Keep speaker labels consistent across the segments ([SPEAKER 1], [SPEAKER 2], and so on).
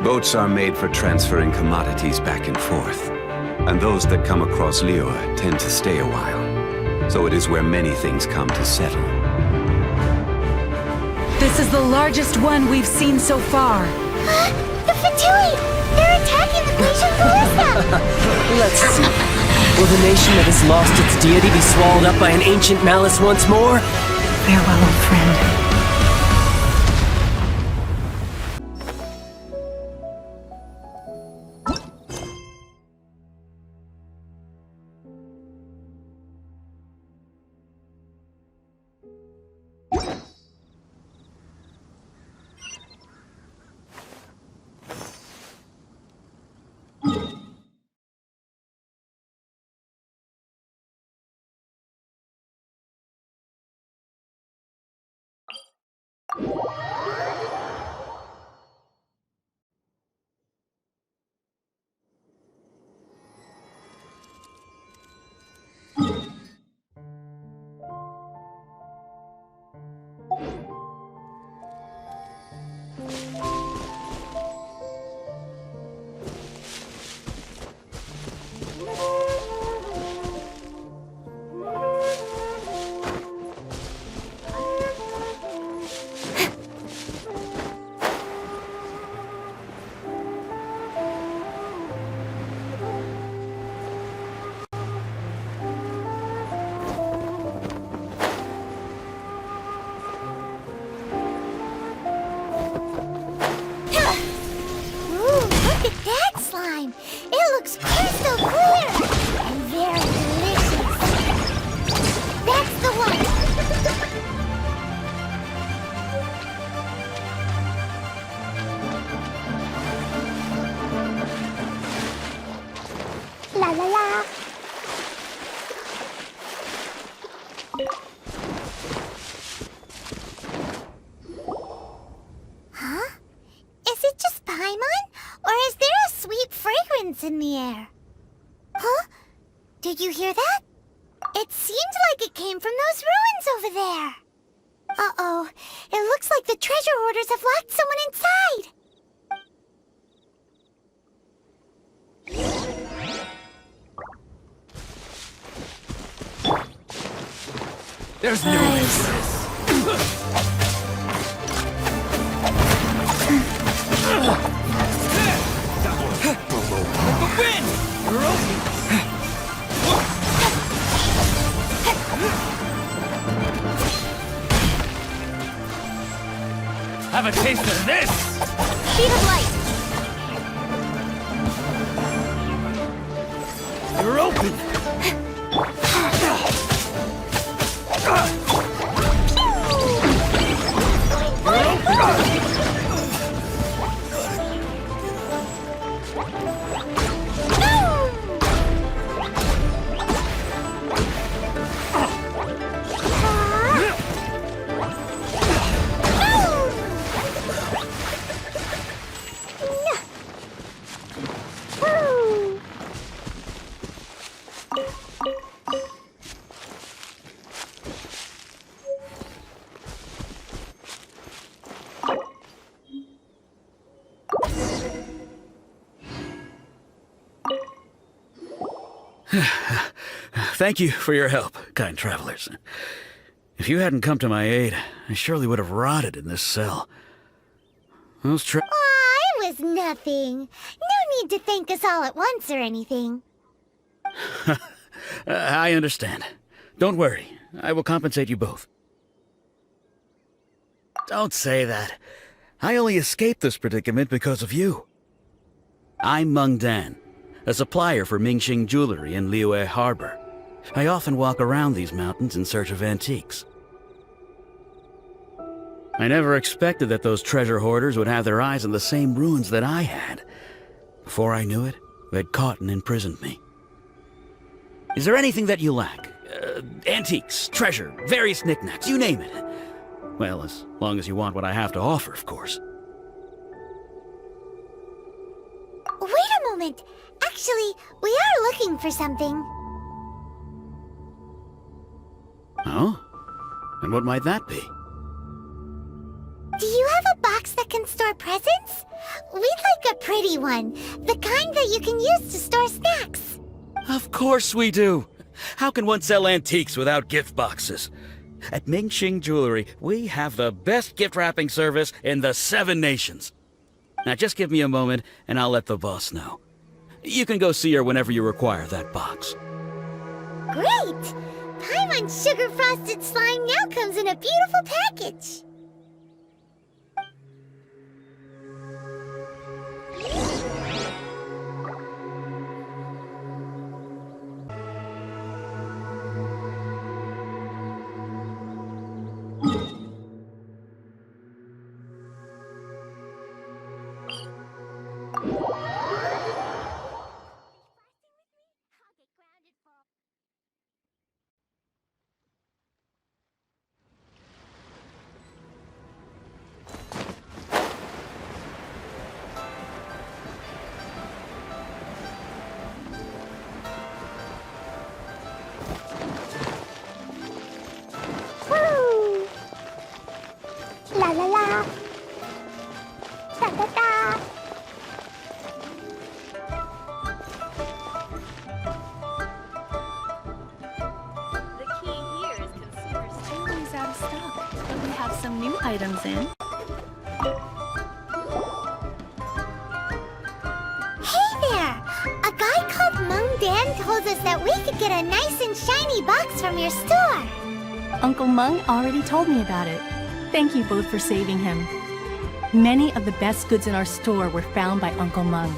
[SPEAKER 1] Boats are made for transferring commodities back and forth. And those that come across Liyue tend to stay a while. So it is where many things come to settle.
[SPEAKER 2] This is the largest one we've seen so far.
[SPEAKER 3] The Fatui! They're attacking the Grecian ballista!
[SPEAKER 4] Let's see. Will the nation that has lost its deity be swallowed up by an ancient malice once more?
[SPEAKER 2] Farewell, old friend.
[SPEAKER 3] It looks crystal clear and very delicious. That's the one. La la la. Huh? Is it just Paimon? Or is there a sweet fragrance in the air? Huh? Did you hear that? It seemed like it came from those ruins over there. Uh-oh. It looks like the treasure hoarders have locked someone inside.
[SPEAKER 4] There's no answer. Have a taste of this!
[SPEAKER 3] Speed of light!
[SPEAKER 4] You're open! Thank you for your help, kind travelers. If you hadn't come to my aid, I surely would have rotted in this cell. Those
[SPEAKER 3] Aw, it was nothing. No need to thank us all at once or anything.
[SPEAKER 4] I understand. Don't worry. I will compensate you both. Don't say that. I only escaped this predicament because of you. I'm Meng Dan, a supplier for Mingxing jewelry in Liyue Harbor. I often walk around these mountains in search of antiques. I never expected that those treasure hoarders would have their eyes on the same ruins that I had. Before I knew it, they'd caught and imprisoned me. Is there anything that you lack? Antiques, treasure, various knickknacks, you name it. Well, as long as you want what I have to offer, of course.
[SPEAKER 3] Wait a moment. Actually, we are looking for something.
[SPEAKER 4] Oh? And what might that be?
[SPEAKER 3] Do you have a box that can store presents? we'd like a pretty one. The kind that you can use to store snacks.
[SPEAKER 4] Of course we do. How can one sell antiques without gift boxes? At Mingxing Jewelry, we have the best gift wrapping service in the 7 nations. Now just give me a moment and I'll let the boss know. You can go see her whenever you require that box.
[SPEAKER 3] Great! Paimon Sugar Frosted Slime now comes in a beautiful package. Woo! La la la! Da da da!
[SPEAKER 5] The key here is consumers' jewelry's out of stock, but we have some new items in.
[SPEAKER 3] Hey there! A guy called Mung Dan told us that we could get a nice and shiny box from your store.
[SPEAKER 5] Uncle Mung already told me about it. Thank you both for saving him. Many of the best goods in our store were found by Uncle Mung.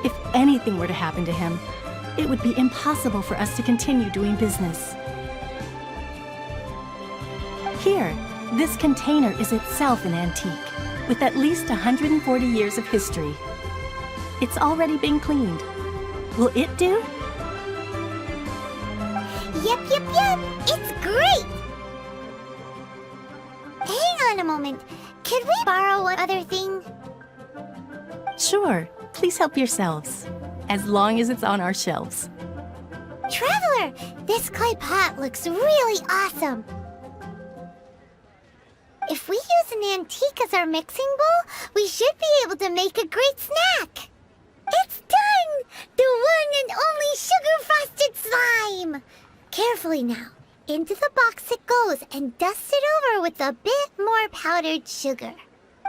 [SPEAKER 5] If anything were to happen to him, it would be impossible for us to continue doing business. Here, this container is itself an antique, with at least 140 years of history. It's already been cleaned. Will it do?
[SPEAKER 3] Yep, yep, yep! It's great! Hang on a moment. Could we borrow one other thing?
[SPEAKER 5] Sure, please help yourselves, as long as it's on our shelves.
[SPEAKER 3] Traveler, this clay pot looks really awesome. If we use an antique as our mixing bowl, we should be able to make a great snack. It's done! The one and only sugar-frosted slime! Carefully now. Into the box it goes and dust it over with a bit more powdered sugar.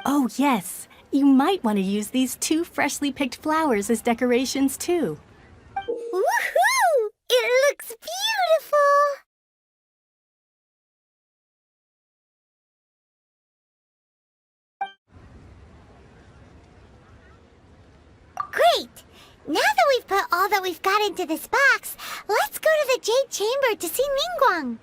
[SPEAKER 5] Oh yes, you might want to use these 2 freshly picked flowers as decorations too.
[SPEAKER 3] Woohoo! It looks beautiful! Great! Now that we've put all that we've got into this box, let's go to the Jade Chamber to see Ningguang.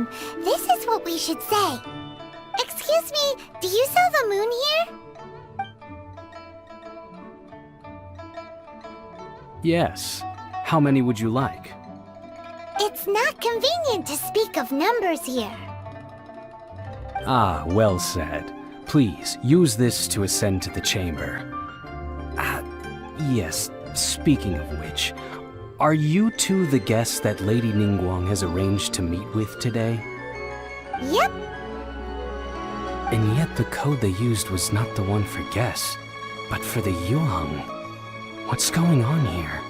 [SPEAKER 3] time, this is what we should say. Excuse me, do you sell the moon here?
[SPEAKER 6] Yes. How many would you like?
[SPEAKER 3] It's not convenient to speak of numbers here.
[SPEAKER 6] Ah, well said. Please, use this to ascend to the chamber. Yes, speaking of which, are you two the guests that Lady Ningguang has arranged to meet with today?
[SPEAKER 3] Yep.
[SPEAKER 6] And yet the code they used was not the one for guests, but for the Yuang. What's going on here?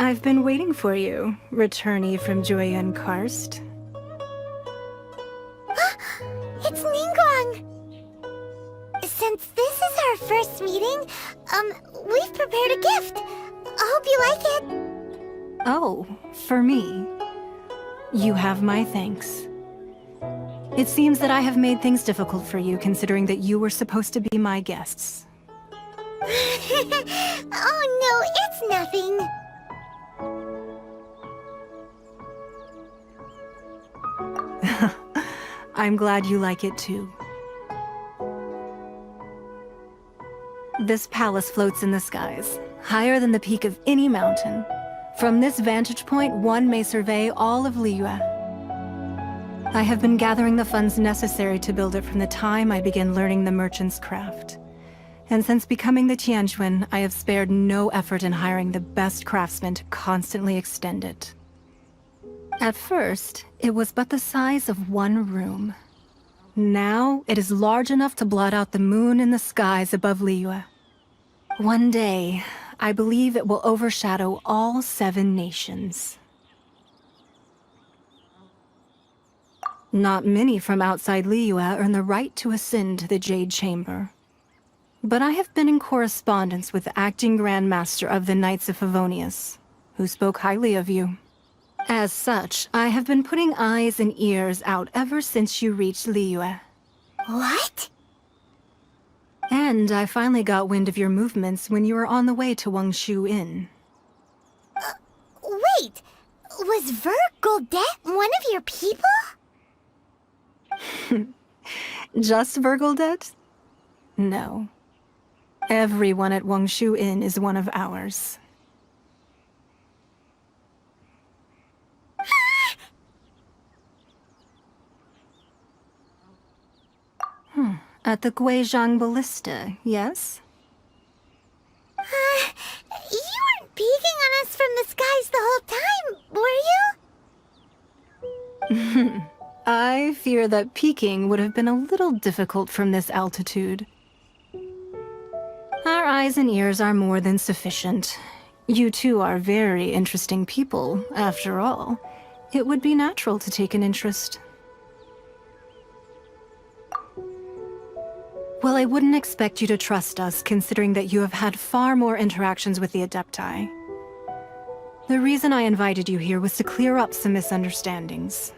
[SPEAKER 2] I've been waiting for you, returnee from Joyun Karst.
[SPEAKER 3] It's Ningguang! Since this is our first meeting, we've prepared a gift. I hope you like it.
[SPEAKER 2] Oh, for me. You have my thanks. It seems that I have made things difficult for you, considering that you were supposed to be my guests.
[SPEAKER 3] Oh no, it's nothing.
[SPEAKER 2] I'm glad you like it too. This palace floats in the skies, higher than the peak of any mountain. From this vantage point, one may survey all of Liyue. I have been gathering the funds necessary to build it from the time I began learning the merchant's craft. And since becoming the Tianjuan, I have spared no effort in hiring the best craftsmen to constantly extend it. At first, it was but the size of one room. Now, it is large enough to blot out the moon in the skies above Liyue. One day, I believe it will overshadow all 7 nations. Not many from outside Liyue earn the right to ascend to the Jade Chamber. But I have been in correspondence with the acting Grand Master of the Knights of Favonius, who spoke highly of you. As such, I have been putting eyes and ears out ever since you reached Liyue.
[SPEAKER 3] What?
[SPEAKER 2] And I finally got wind of your movements when you were on the way to Wangshu Inn.
[SPEAKER 3] Wait! Was Vergoldet one of your people?
[SPEAKER 2] Just Vergoldet? No. Everyone at Wangshu Inn is one of ours. At the Guizhang Ballista, yes?
[SPEAKER 3] You weren't peeking on us from the skies the whole time, were you?
[SPEAKER 2] I fear that peeking would have been a little difficult from this altitude. Our eyes and ears are more than sufficient. You two are very interesting people, after all. It would be natural to take an interest. Well, I wouldn't expect you to trust us, considering that you have had far more interactions with the Adepti. The reason I invited you here was to clear up some misunderstandings.